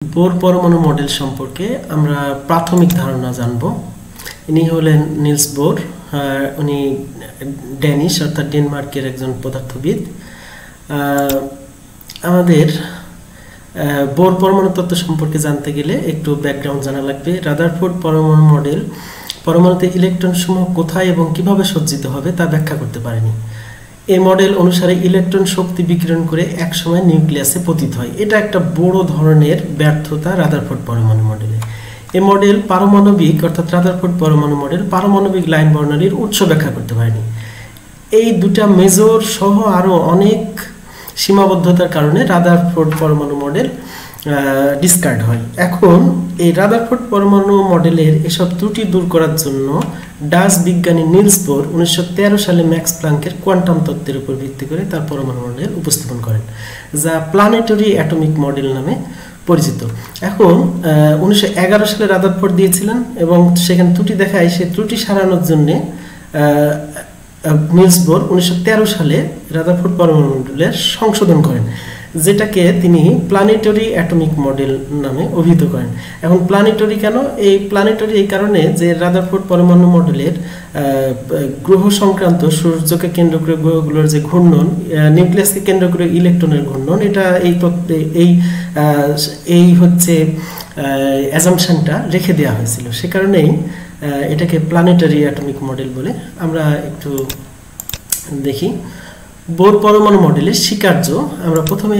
Bore परमाणु model सम्पर्के আমরা প্রাথমিক ধারণা জানব। ইনি হলেন নিলস বোর। উনি ড্যানিশ অর্থাৎ ডেনমার্কের একজন পদার্থবিদ। আমাদের বোর পরমাণু তত্ত্ব সম্পর্কে জানতে গেলে একটু ব্যাকগ্রাউন্ড জানা লাগবে। রাদারফোর্ড পরমাণু মডেল পরমাণুতে ইলেকট্রন সমূহ কোথায় এবং কিভাবে সজ্জিত হবে তা ব্যাখ্যা করতে পারেনি। এই মডেল অনুসারে ইলেকট্রন শক্তি বিকিরণ করে এক সময় নিউক্লিয়াসে পতিত হয়। এটা একটা বড় ধরনের ব্যর্থতা রাদারফোর্ড পরমাণু মডেলে। এই মডেল পারমাণবিক অর্থাৎ রাদারফোর্ড পরমাণু মডেল পারমাণবিক লাইন বর্ণালীর উৎস ব্যাখ্যা করতে পারেনি। এই দুটা মেজর সহ আরো অনেক সীমাবদ্ধতার কারণে রাদারফোর্ড পরমাণু মডেল ডিসকার্ড হয়। এখন এই রাদারফোর্ড পরমাণু মডেলের এসব ত্রুটি দূর করার জন্য ডাচ বিজ্ঞানী নিলস বোর 1913 সালে ম্যাক্স প্লাঙ্কের কোয়ান্টাম তত্ত্বের উপর ভিত্তি করে তার পরমাণু মডেল উপস্থাপন করেন, যা প্ল্যানেটারি অ্যাটমিক মডেল নামে পরিচিত। এখন 1911 সালে রাদারফোর্ড দিয়েছিলেন এবং সেখানে ত্রুটি দেখায়, সেই ত্রুটি সারানোর জন্য নিলস বোর 1913 সালে রাদারফোর্ড পরমাণু মডেলের সংশোধন করেন, যেটাকে তিনি প্ল্যানেটারি অ্যাটমিক মডেল নামে অভিহিত করেন। এখন প্ল্যানেটারি কেন? এই প্ল্যানেটারি এই কারণে যে রাদারফোর্ড পরমাণু মডেলের গ্রহ সংক্রান্ত সূর্যকে কেন্দ্র করে গ্রহগুলোর যে ঘূর্ণন, নিউক্লিয়াসকে কেন্দ্র করে ইলেকট্রনের ঘূর্ণন, এটা এই তত্ত্বে এই হচ্ছে অ্যাজাম্পশনটা রেখে দেওয়া হয়েছিল। সে কারণেই এটাকে প্ল্যানেটারি অ্যাটমিক মডেল বলে। আমরা একটু দেখি বোর পরমাণু মডেলের স্বীকার্য। আমরা প্রথমে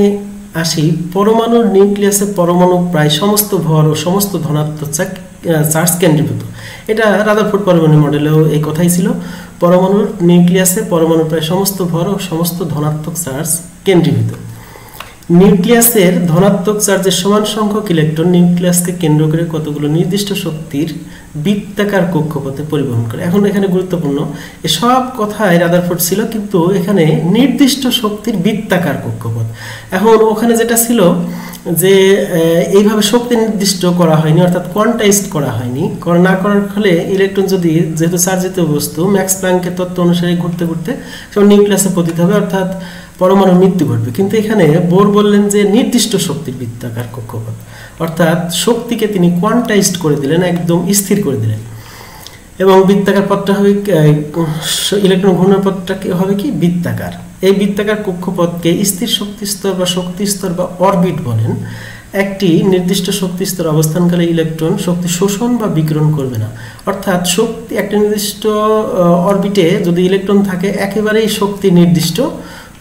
আসি পরমাণুর নিউক্লিয়াসে পরমাণু প্রায় সমস্ত ভর ও সমস্ত ধনাত্মক চার্জ কেন্দ্রীভূত। এটা রাদারফোর্ড পরমাণু মডেলেও এই কথাই ছিল। পরমাণুর নিউক্লিয়াসে পরমাণু প্রায় সমস্ত ভর ও সমস্ত ধনাত্মক চার্জ কেন্দ্রীভূত। নিউক্লিয়াসের ধনাত্মক চার্জের সমান সংখ্যক ইলেকট্রন নিউক্লিয়াসকে কেন্দ্র করে কতগুলো নির্দিষ্ট শক্তির বৃত্তাকার কক্ষপথে পরিবহন করে। এখন এখানে গুরুত্বপূর্ণ, এসব কথায় রাদারফোর্ড ছিল, কিন্তু এখানে নির্দিষ্ট শক্তির বৃত্তাকার কক্ষপথ। এখন ওখানে যেটা ছিল যে এইভাবে শক্তি নির্দিষ্ট করা হয়নি, অর্থাৎ কোয়ান্টাইজড করা হয়নি। না করার ফলে ইলেকট্রন যদি যেহেতু চার্জিত বস্তু ম্যাক্স প্লাঙ্কের তত্ত্ব অনুসারে ঘুরতে ঘুরতে সব নিউক্লিয়াসে পতিত হবে, অর্থাৎ পরমাণু মৃত্যু ঘটবে। কিন্তু এখানে বোর বললেন যে নির্দিষ্ট শক্তির বৃত্তাকার কক্ষপথ, অর্থাৎ শক্তিকে তিনি কোয়ান্টাইজড করে দিলেন, একদম স্থির করে দিলেন। এবং বৃত্তাকার পথটা হবে, ইলেকট্রন ঘূর্ণন পথটা হবে কি বৃত্তাকার। এই বৃত্তাকার কক্ষপথকে স্থির শক্তি স্তর বা শক্তি স্তর বা অরবিট বলেন। একটি নির্দিষ্ট শক্তি স্তর অবস্থানকালে ইলেকট্রন শক্তি শোষণ বা বিকিরণ করবে না, অর্থাৎ শক্তি একটা নির্দিষ্ট অরবিটে যদি ইলেকট্রন থাকে একেবারেই শক্তি নির্দিষ্ট,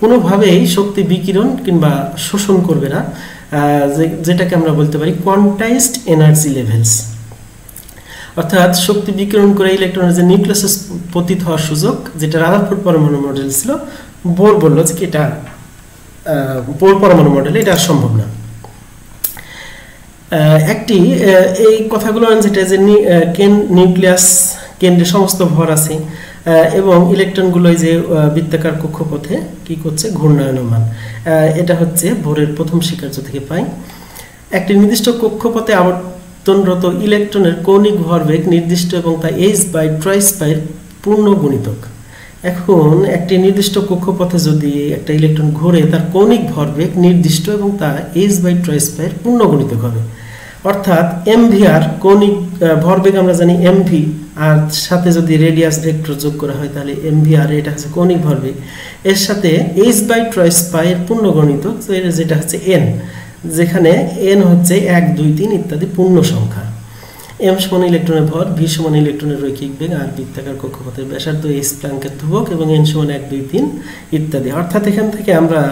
কোনোভাবেই শক্তি বিকিরণ কিংবা শোষণ করবে না, যেটাকে আমরা বলতে পারি কোয়ান্টাইজড এনার্জি লেভেলস। অর্থাৎ শক্তি বিকিরণ করে ইলেকট্রনের যে নিউক্লিয়াসে পতিত হওয়ার সুযোগ, যেটা রাদারফোর্ড পরমাণু মডেল ছিল, বোর বলল যে এটা বোর পরমাণু মডেলে এটা সম্ভব না। এই কথাগুলো যেটা যে নিউক্লিয়াস কেন্দ্রে সমস্ত ভর আছে এবং ইলেকট্রনগুলো যে বৃত্তাকার কক্ষপথে কি করছে, ঘূর্ণায়মান। এটা হচ্ছে বোরের প্রথম স্বীকার্য থেকে পাই। একটি নির্দিষ্ট কক্ষপথে আবর্তনরত ইলেকট্রনের কৌণিক ভরবেগ নির্দিষ্ট এবং তা h/2π পূর্ণ গুণিতক। এখন একটি নির্দিষ্ট কক্ষপথে যদি একটা ইলেকট্রন ঘোরে, তার কৌণিক ভরবেগ নির্দিষ্ট এবং তা h/2π পূর্ণ গুণিতক হবে। অর্থাৎ mvr কৌণিক ভরবেগ আমরা জানি mv, আর সাথে যদি রেডিয়াস ভেক্টর যোগ করা হয় তাহলে mvr, এটা হচ্ছে কৌণিক ভরবেগ। এর সাথে h/2π এর পূর্ণ গুণিতক যেটা হচ্ছে n, যেখানে n হচ্ছে 1, 2, 3 ইত্যাদি পূর্ণ সংখ্যা। m সমান ইলেকট্রনের ভর, v সমান ইলেকট্রনের রৈখিক বেগ, আর বৃত্তাকার কক্ষপথের ব্যাসার্ধ h প্লাঙ্কের ধ্রুবক এবং n সমান 1, 2, 3 ইত্যাদি। অর্থাৎ এখান থেকে আমরা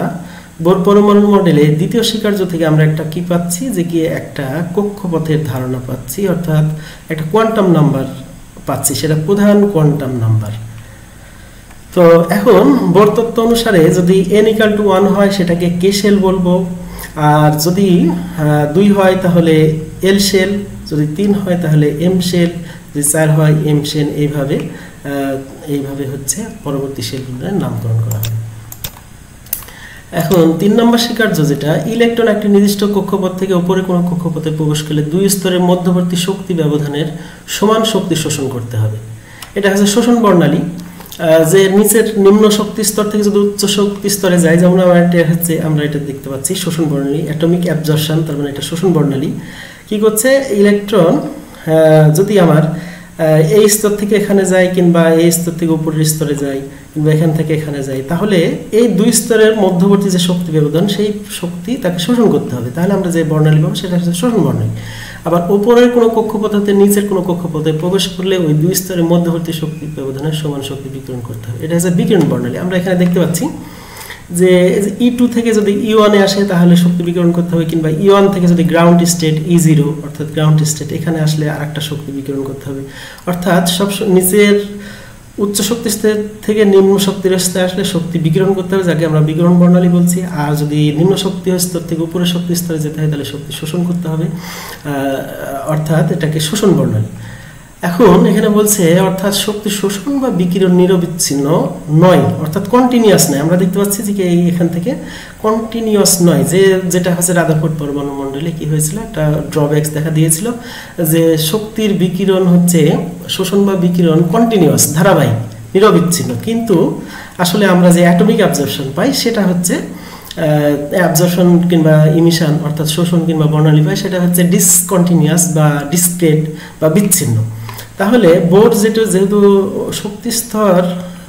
বোর পরমাণু মডেলে দ্বিতীয় স্বীকার্য থেকে আমরা একটা কি পাচ্ছি, যে কি একটা কক্ষপথের ধারণা পাচ্ছি, অর্থাৎ একটা কোয়ান্টাম নাম্বার পাচ্ছি, সেটা প্রধান কোয়ান্টাম নাম্বার। তো এখন বোর তত্ত্ব অনুসারে যদি n=1 হয় সেটাকে কে শেল বলবো, আর যদি 2 হয় তাহলে এল শেল, যদি 3 হয় তাহলে এম শেল, যদি 4 হয় এম শেল। এইভাবে হচ্ছে পরবর্তী শেলগুলোর নামকরণ করা হয়। এখন 3 নম্বর স্বীকার্য, যেটা ইলেকট্রন একটি নির্দিষ্ট কক্ষপথ থেকে উপরে কোনো কক্ষপথে প্রবেশ করলে 2 স্তরের মধ্যবর্তী শক্তি ব্যবধানের সমান শক্তি শোষণ করতে হবে। এটা হচ্ছে শোষণ বর্ণালী। যে নিচের নিম্ন শক্তি স্তর থেকে যদি উচ্চ শক্তি স্তরে যায়, যেমন আমরা এটা দেখতে পাচ্ছি শোষণ বর্ণালী, অ্যাটমিক অ্যাবজর্পশন, তার মানে এটা শোষণ বর্ণালী। কি করছে, ইলেকট্রন যদি আমার এই স্তর থেকে এখানে যায়, কিংবা এই স্তর থেকে উপরের স্তরে যায়, কিংবা এখান থেকে এখানে যায়, তাহলে এই দুই স্তরের মধ্যবর্তী যে শক্তি ব্যবধান, সেই শক্তি তাকে শোষণ করতে হবে। তাহলে আমরা যে বর্ণালী পাবো সেটা হচ্ছে শোষণ বর্ণালী। আবার উপরের কোনো কক্ষপথ হতে নিচের কোনো কক্ষপথে প্রবেশ করলে ওই দুই স্তরের মধ্যবর্তী শক্তি ব্যবধানের সমান শক্তি বিকিরণ করতে হবে। এটা হচ্ছে বিকিরণ বর্ণালী। আমরা এখানে দেখতে পাচ্ছি যে E2 থেকে যদি E1 এ আসে তাহলে শক্তি বিকিরণ করতে হবে, কিংবা E1 থেকে যদি গ্রাউন্ড স্টেট E0 অর্থাৎ গ্রাউন্ড স্টেট এখানে আসলে আরেকটা শক্তি বিকিরণ করতে হবে। অর্থাৎ সব নিচের উচ্চ শক্তি স্তর থেকে নিম্ন শক্তির স্তরে আসলে শক্তি বিকিরণ করতে হবে, যাকে আমরা বিকিরণ বর্ণালী বলছি। আর যদি নিম্ন শক্তি স্তর থেকে উপরের শক্তি স্তরে যেতে হয় তাহলে শক্তি শোষণ করতে হবে, অর্থাৎ এটাকে শোষণ বর্ণালী। এখন এখানে বলছে অর্থাৎ শক্তি শোষণ বা বিকিরণ নিরবিচ্ছিন্ন নয়, অর্থাৎ কন্টিনিউয়াস নয়। আমরা দেখতে পাচ্ছি যে এখান থেকে কন্টিনিউয়াস নয়, যেটা হচ্ছে রাদারফোর্ড পরমাণু মণ্ডলে কি হয়েছিল, একটা ড্রব্যাকস দেখা দিয়েছিল যে শক্তির বিকিরণ হচ্ছে শোষণ বা বিকিরণ কন্টিনিউয়াস, ধারাবাহিক, নিরবিচ্ছিন্ন। কিন্তু আসলে আমরা যে অ্যাটমিক অ্যাবজর্পশন পাই সেটা হচ্ছে অ্যাবজর্পশন কিংবা ইমিশন অর্থাৎ শোষণ কিংবা বর্ণালী পাই, সেটা হচ্ছে ডিসকন্টিনিউয়াস বা ডিসক্রেট বা বিচ্ছিন্ন। তাহলে বোর যেহেতু শক্তি স্তর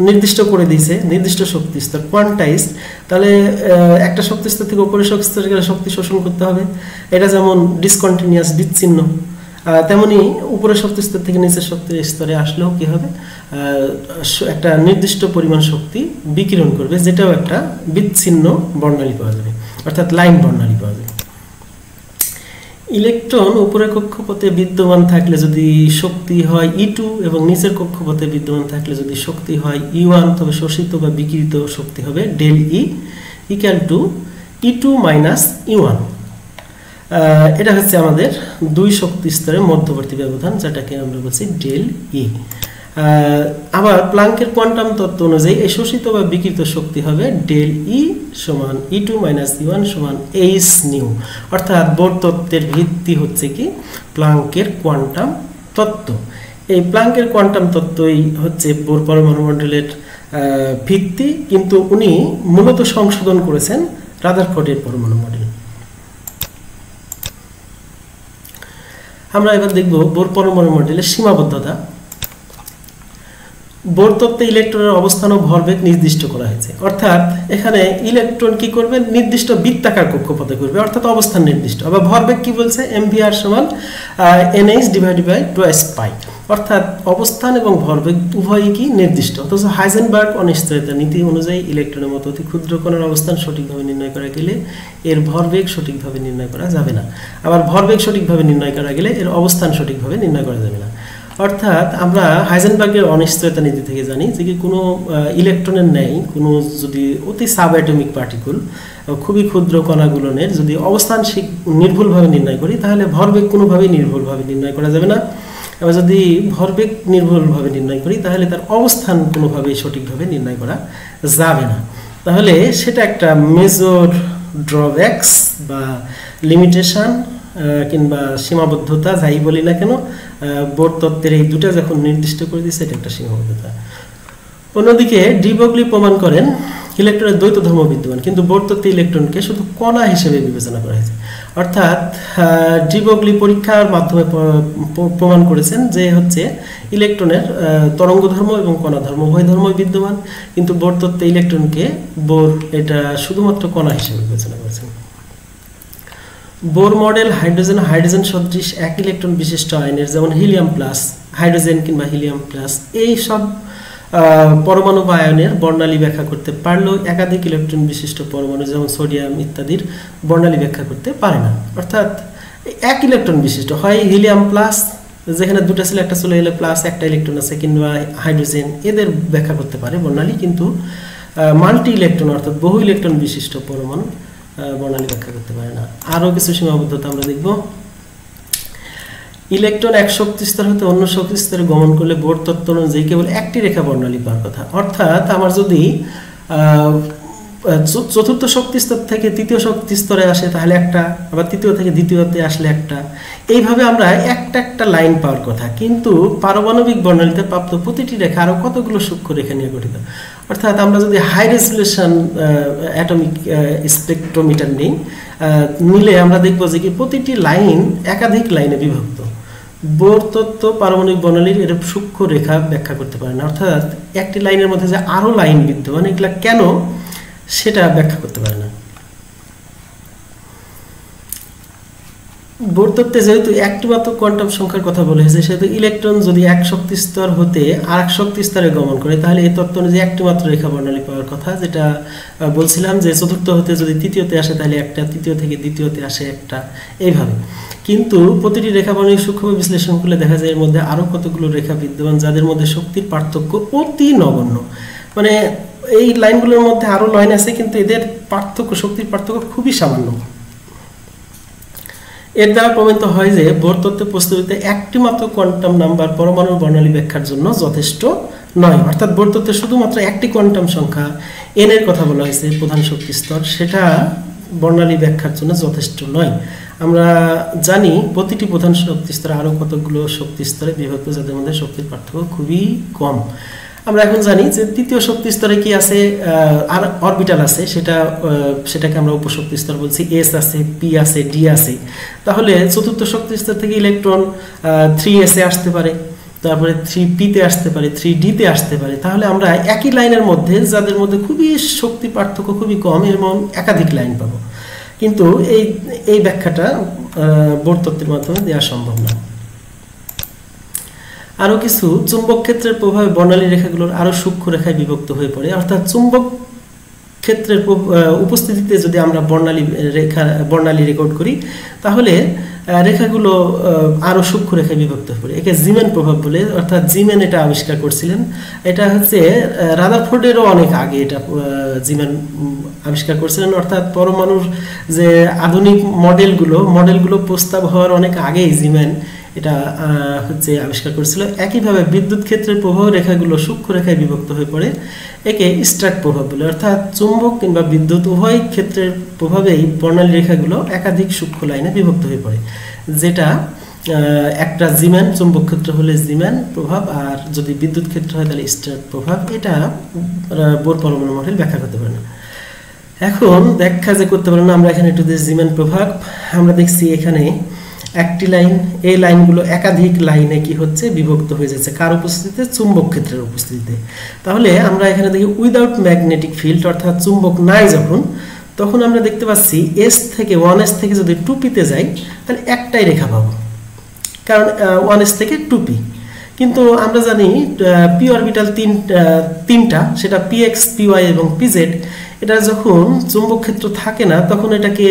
নির্দিষ্ট করে দিয়েছে, নির্দিষ্ট শক্তি স্তর কোয়ান্টাইজ, তাহলে একটা শক্তি স্তর থেকে উপরের শক্তি স্তরে গেলে শক্তি শোষণ করতে হবে। এটা যেমন ডিসকন্টিনিউয়াস, বিচ্ছিন্ন, তেমনি উপরের শক্তি স্তর থেকে নিচের শক্তি স্তরে আসলেও কি হবে, একটা নির্দিষ্ট পরিমাণ শক্তি বিকিরণ করবে, যেটাও একটা বিচ্ছিন্ন বর্ণালী পাওয়া যাবে, অর্থাৎ লাইন বর্ণালী পাওয়া যাবে। ইলেকট্রন উপরের কক্ষপথে বিদ্যমান থাকলে যদি শক্তি হয় E2 এবং নিচের কক্ষপথে বিদ্যমান থাকলে যদি শক্তি হয় E1, তবে শোষিত বা বিকিরিত শক্তি হবে del E equal to E2 minus E1। এটা হচ্ছে আমাদের দুই শক্তি স্তরের মধ্যবর্তী ব্যবধান, যেটাকে আমরা বলছি ডেল ই। আবার প্লাঙ্কের কোয়ান্টাম তত্ত্ব অনুযায়ী এই শোষিত বা বিকিরিত শক্তি হবে ডেল ই সমান E2 মাইনাস E1 সমান এইচ নিউ। অর্থাৎ বোর তত্ত্বের ভিত্তি হচ্ছে কি প্লাঙ্কের কোয়ান্টাম তত্ত্ব। এই প্লাঙ্কের কোয়ান্টাম তত্ত্বই হচ্ছে বোর পরমাণু মণ্ডলের ভিত্তি, কিন্তু উনি মূলত সংশোধন করেছেন রাদারফোর্ডের পরমাণু মডেল। আমরা এবার দেখব বোর পরমাণু মডেলের সীমাবদ্ধতা। বোর তত্ত্বে ইলেকট্রনের অবস্থান ও ভরবেগ নির্দিষ্ট করা হয়েছে, অর্থাৎ এখানে ইলেকট্রন কি করবে, নির্দিষ্ট বৃত্তাকার কক্ষপথে করবে, অর্থাৎ অবস্থান নির্দিষ্ট। আবার ভরবেগ কি বলছে, mvr সমান nh ডিভাইডেড বাই 2s পাই, অর্থাৎ অবস্থান এবং ভরবেগ উভয়ই কি নির্দিষ্ট। অথচ হাইজেনবার্গ অনিশ্চয়তা নীতি অনুযায়ী ইলেকট্রনের মতো অতি ক্ষুদ্র কণার অবস্থান সঠিকভাবে নির্ণয় করা গেলে এর ভরবেগ সঠিকভাবে নির্ণয় করা যাবে না, আবার ভরবেগ সঠিকভাবে নির্ণয় করা গেলে এর অবস্থান সঠিকভাবে নির্ণয় করা যাবে না। অর্থাৎ আমরা হাইজেনবার্গের অনিশ্চয়তা নীতি থেকে জানি যে কি কোনো ইলেকট্রনের ন্যায় কোনো যদি অতি সাব অ্যাটমিক পার্টিকুল, খুবই ক্ষুদ্র কণাগুলোনের যদি অবস্থান নির্ভুলভাবে নির্ণয় করি, তাহলে ভরবেগ কোনোভাবেই নির্ভুলভাবে নির্ণয় করা যাবে না। এবার যদি ভরবেগ নির্ভুলভাবে নির্ণয় করি, তাহলে তার অবস্থান কোনোভাবেই সঠিকভাবে নির্ণয় করা যাবে না। তাহলে সেটা একটা মেজর ড্রব্যাকস বা লিমিটেশন কিংবা সীমাবদ্ধতা, যাই বলি না কেন, বোর তত্ত্বের এই দুটা যখন নির্দিষ্ট করে দিয়েছে এটা একটা সীমাবদ্ধতা। অন্যদিকে ডি ব্রগলি প্রমাণ করেন ইলেকট্রনের দ্বৈত ধর্ম বিদ্যমান, কিন্তু বোর তত্ত্বে ইলেকট্রনকে শুধু কণা হিসেবে বিবেচনা করা হয়েছে। অর্থাৎ ডি ব্রগলি পরীক্ষার মাধ্যমে প্রমাণ করেছেন যে হচ্ছে ইলেকট্রনের তরঙ্গ ধর্ম এবং কণা ধর্ম উভয় ধর্মই বিদ্যমান, কিন্তু বোর তত্ত্বে ইলেকট্রনকে বোর এটা শুধুমাত্র কণা হিসেবে বিবেচনা করেছেন। বোর মডেল হাইড্রোজেন সদৃশ এক ইলেকট্রন বিশিষ্ট আয়নের, যেমন হিলিয়াম প্লাস, হাইড্রোজেন কিংবা হিলিয়াম প্লাস, এই সব পরমাণু বা আয়নের বর্ণালী ব্যাখ্যা করতে পারলেও একাধিক ইলেকট্রন বিশিষ্ট পরমাণু যেমন সোডিয়াম ইত্যাদির বর্ণালী ব্যাখ্যা করতে পারে না। অর্থাৎ এক ইলেকট্রন বিশিষ্ট হয় হিলিয়াম প্লাস, যেখানে দুটো ছিল একটা চলে এলে প্লাস একটা ইলেকট্রন আছে, কিংবা হাইড্রোজেন, এদের ব্যাখ্যা করতে পারে বর্ণালী, কিন্তু মাল্টি ইলেকট্রন অর্থাৎ বহু ইলেকট্রন বিশিষ্ট পরমাণু বর্ণালী ব্যাখ্যা করতে পারে না। আরও কিছু সীমাবদ্ধতা আমরা দেখব। ইলেকট্রন এক শক্তি স্তর হতে অন্য শক্তি স্তরে গমন করলে বোর তত্ত্ব অনুযায়ী কেবল একটি রেখা বর্ণালী পাওয়ার কথা। অর্থাৎ আমার যদি চতুর্থ শক্তি স্তর থেকে তৃতীয় শক্তি স্তরে আসে তাহলে একটা, আবার তৃতীয় থেকে দ্বিতীয়তে আসলে একটা, এইভাবে আমরা একটা লাইন পাওয়ার কথা। কিন্তু পারমাণবিক বর্ণালীতে প্রাপ্ত প্রতিটি রেখা আরো কতগুলো সূক্ষ্ম রেখা নিয়ে গঠিত। অর্থাৎ আমরা যদি হাই রেজুলেশন অ্যাটমিক স্পেকট্রোমিটার নিলে আমরা দেখব যে কি প্রতিটি লাইন একাধিক লাইনে বিভক্ত। বোর তত্ত্ব পারমাণবিক বর্ণালীর এর সূক্ষ্ম রেখা ব্যাখ্যা করতে পারে না, অর্থাৎ একটি লাইনের মধ্যে যে আরো লাইন বিদ্যমান এগুলা কেন সেটা ব্যাখ্যা করতে পারে না। বোর তত্ত্বে যেহেতু একটি মাত্র কোয়ান্টাম সংখ্যার কথা বলা হয়েছে, সেহেতু ইলেকট্রন যদি এক শক্তি স্তর হতে আর এক শক্তি স্তরে গমন করে তাহলে এই তত্ত্ব অনুযায়ী একটি মাত্র রেখা বর্ণালী পাওয়ার কথা, যেটা বলছিলাম যে চতুর্থ হতে যদি তৃতীয়তে আসে তাহলে একটা, তৃতীয় থেকে দ্বিতীয়তে আসে একটা, এইভাবে। কিন্তু প্রতিটি রেখা বর্ণালী সূক্ষ্ম বিশ্লেষণ করলে দেখা যায় এর মধ্যে আরো কতগুলো রেখা বিদ্যমান যাদের মধ্যে শক্তির পার্থক্য অতি নগণ্য। মানে এই লাইনগুলোর মধ্যে আরো লাইন আছে কিন্তু এদের পার্থক্য, শক্তির পার্থক্য খুবই সামান্য। এর দ্বারা প্রমাণিত হয় যে বোর তত্ত্বে প্রস্তুতিতে একটি মাত্র কোয়ান্টাম নাম্বার পরমাণুর বর্ণালী ব্যাখ্যার জন্য যথেষ্ট নয়। অর্থাৎ বোর তত্ত্বে শুধুমাত্র একটি কোয়ান্টাম সংখ্যা এন এর কথা বলা হয়েছে প্রধান শক্তি স্তর, সেটা বর্ণালী ব্যাখ্যার জন্য যথেষ্ট নয়। আমরা জানি প্রতিটি প্রধান শক্তি স্তরে আরো কতগুলো শক্তি স্তরে বিভক্ত যাদের মধ্যে শক্তির পার্থক্য খুবই কম। আমরা এখন জানি যে তৃতীয় শক্তি স্তরে কি আছে, আর অরবিটাল আছে, সেটাকে আমরা উপশক্তি স্তর বলছি। এস আছে, পি আছে, ডি আছে। তাহলে চতুর্থ শক্তি স্তর থেকে ইলেকট্রন 3s এ আসতে পারে, তারপরে 3p তে আসতে পারে, 3d তে আসতে পারে। তাহলে আমরা একই লাইনের মধ্যে যাদের মধ্যে খুবই শক্তি পার্থক্য খুবই কম এমন একাধিক লাইন পাবো, কিন্তু এই ব্যাখ্যাটা বোর তত্ত্বের মাধ্যমে দেওয়া সম্ভব না। আরো কিছু চুম্বক ক্ষেত্রের প্রভাবে বর্ণালী রেখাগুলোর আরো সূক্ষ্ম রেখায় বিভক্ত হয়ে পড়ে। অর্থাৎ চুম্বক ক্ষেত্রের উপস্থিতিতে যদি আমরা বর্ণালী রেকর্ড করি তাহলে রেখাগুলো আরো সূক্ষ্ম রেখায় বিভক্ত হয়ে পড়ে। একে জিমেন প্রভাব বলে। অর্থাৎ জিমেন এটা আবিষ্কার করছিলেন, এটা হচ্ছে রাদারফোর্ডেরও অনেক আগে এটা জিমেন আবিষ্কার করছিলেন। অর্থাৎ পরমাণুর যে আধুনিক মডেলগুলো প্রস্তাব হওয়ার অনেক আগেই জিমেন এটা হচ্ছে আবিষ্কার করেছিল। একইভাবে বিদ্যুৎ ক্ষেত্রের প্রবাহ রেখাগুলো সূক্ষ্ম রেখায় বিভক্ত হয়ে পড়ে, একে স্ট্রাক প্রভাব বলে। অর্থাৎ চুম্বক কিংবা বিদ্যুৎ উভয় ক্ষেত্রের প্রভাবেই বর্ণালী রেখাগুলো একাধিক সূক্ষ্ম লাইনে বিভক্ত হয়ে পড়ে, যেটা একটা জিমেন, চুম্বক ক্ষেত্র হলে জিমেন প্রভাব, আর যদি বিদ্যুৎ ক্ষেত্র হয় তাহলে স্ট্রাক প্রভাব। এটা বোর পরমাণু মডেল ব্যাখ্যা করতে পারে না। এখন ব্যাখ্যা যে করতে পারে না, আমরা এখানে একটু জিমেন প্রভাব আমরা দেখছি এখানে একটি লাইন, এই লাইনগুলো একাধিক লাইনে কি হচ্ছে বিভক্ত হয়ে যাচ্ছে, কার উপস্থিতিতে? চুম্বক ক্ষেত্রের উপস্থিতিতে। তাহলে আমরা এখানে দেখি উইদাউট ম্যাগনেটিক ফিল্ড, অর্থাৎ চুম্বক নাই তখন আমরা দেখতে পাচ্ছি S থেকে 1s থেকে যদি 2p তে যাই তাহলে একটাই রেখা পাবো, কারণ 1s থেকে 2p। কিন্তু আমরা জানি p অরবিটাল তিনটা, সেটা px, py এবং pz। এটা যখন চুম্বক ক্ষেত্র থাকে না তখন এটাকে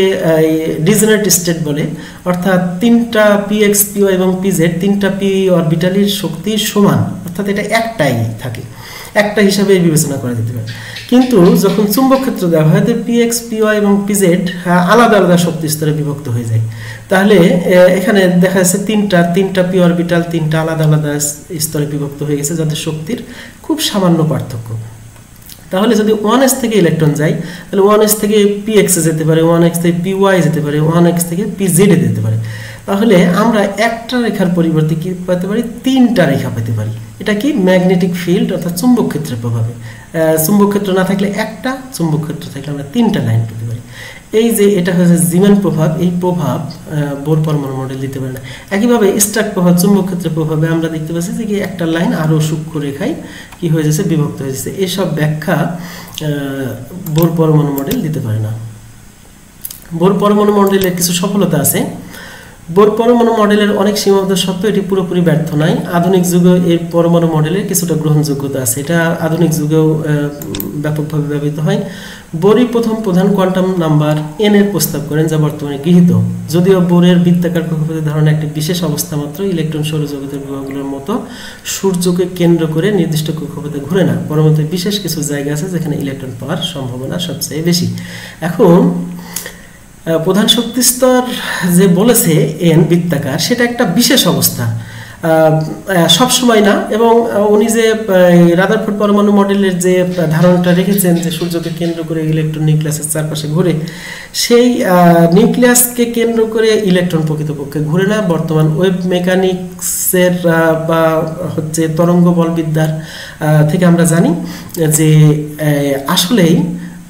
ডিজেনারেট স্টেট বলে। অর্থাৎ তিনটা px, py এবং pz, তিনটা p অরবিটালের শক্তি সমান, অর্থাৎ এটা একটাই থাকে, একটা হিসাবে বিবেচনা করা যেতে পারে। কিন্তু যখন চুম্বক ক্ষেত্র দেওয়া হয় px, py এবং pz আলাদা আলাদা শক্তি স্তরে বিভক্ত হয়ে যায়। তাহলে এখানে দেখা যাচ্ছে তিনটা p অরবিটাল তিনটা আলাদা আলাদা স্তরে বিভক্ত হয়ে গেছে, যাদের শক্তির খুব সামান্য পার্থক্য। তাহলে যদি 1s থেকে ইলেকট্রন যায় তাহলে 1s থেকে px এ যেতে পারে, 1x থেকে py যেতে পারে, 1x থেকে pz এ যেতে পারে। তাহলে আমরা একটা রেখার পরিবর্তে কি পেতে পারি? তিনটা রেখা পেতে পারি। এটা কি? ম্যাগনেটিক ফিল্ড অর্থাৎ চুম্বক ক্ষেত্রের প্রভাবে। চুম্বক ক্ষেত্র না থাকলে একটা, চুম্বক ক্ষেত্র থাকলে আমরা তিনটা লাইন পেতে পারি। এই যে এটা হচ্ছে জিমেন প্রভাব, এই প্রভাব বোর পরমাণু মডেল দিতে পারে না। একইভাবে স্ট্রাক প্রভাব, চুম্বক ক্ষেত্রের প্রভাবে আমরা দেখতে পাচ্ছি যে একটা লাইন আরো সূক্ষ্ম রেখায় কি হয়ে যাচ্ছে, বিভক্ত হয়ে যাচ্ছে। এসব ব্যাখ্যা বোর পরমাণু মডেল দিতে পারে না। বোর পরমাণু মডেলের কিছু সফলতা আছে। বোর পরমাণু মডেলের অনেক সীমাবদ্ধ সত্ত্বেও এটি পুরোপুরি ব্যর্থ নয়। আধুনিক যুগে এর পরমাণু মডেলের কিছুটা গ্রহণযোগ্যতা আছে, এটা আধুনিক যুগেও ব্যাপকভাবে ব্যবহৃত হয়। বোরই প্রথম প্রধান কোয়ান্টাম নাম্বার n এর প্রস্তাব করেন, যা বর্তমানে গৃহীত। যদিও বোরের বৃত্তাকার কক্ষপথের ধারণা একটি বিশেষ অবস্থা মাত্র, ইলেকট্রন সৌরজগতের গ্রহগুলোর মতো সূর্যকে কেন্দ্র করে নির্দিষ্ট কক্ষপথে ঘুরে না, বরং বিশেষ কিছু জায়গা আছে যেখানে ইলেকট্রন পাওয়ার সম্ভাবনা সবচেয়ে বেশি। এখন প্রধান শক্তি স্তর যে বলেছে n বৃত্তাকার, সেটা একটা বিশেষ অবস্থা। সব সময় না। এবং উনি যে রাদারফোর্ড পরমাণু মডেলের যে ধারণাটা রেখেছেন যে সূর্যকে কেন্দ্র করে ইলেকট্রন নিউক্লিয়াসের চারপাশে ঘুরে, সেই নিউক্লিয়াসকে কেন্দ্র করে ইলেকট্রন প্রকৃতপক্ষে ঘুরে না। বর্তমান ওয়েভ মেকানিক্সের বা হচ্ছে তরঙ্গ বলবিদ্যার থেকে আমরা জানি যে আসলেই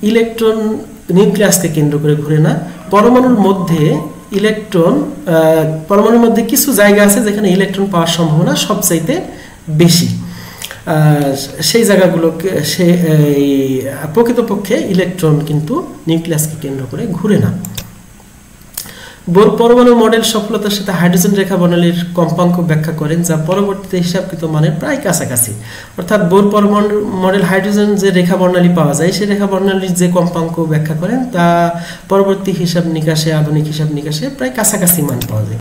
ইলেকট্রন নিউক্লিয়াসকে কেন্দ্র করে ঘুরে না। পরমাণুর মধ্যে পরমাণুর মধ্যে কিছু জায়গা আছে যেখানে ইলেকট্রন পাওয়ার সম্ভাবনা সবচাইতে বেশি। সেই জায়গাগুলোকে প্রকৃতপক্ষে ইলেকট্রন কিন্তু নিউক্লিয়াসকে কেন্দ্র করে ঘুরে না। বোর পরমাণু মডেল সফলতার সাথে হাইড্রোজেন রেখা বর্ণালীর কম্পাঙ্ক ব্যাখ্যা করেন, যা পরবর্তীতে হিসাবকৃত মানের প্রায় কাছাকাছি। অর্থাৎ বোর পরমাণু মডেল হাইড্রোজেন যে রেখা বর্ণালী পাওয়া যায়, সেই রেখা বর্ণালীর যে কম্পাঙ্ক ব্যাখ্যা করেন তা পরবর্তী হিসাব নিকাশে, আধুনিক হিসাব নিকাশে প্রায় কাছাকাছি মান পাওয়া যায়।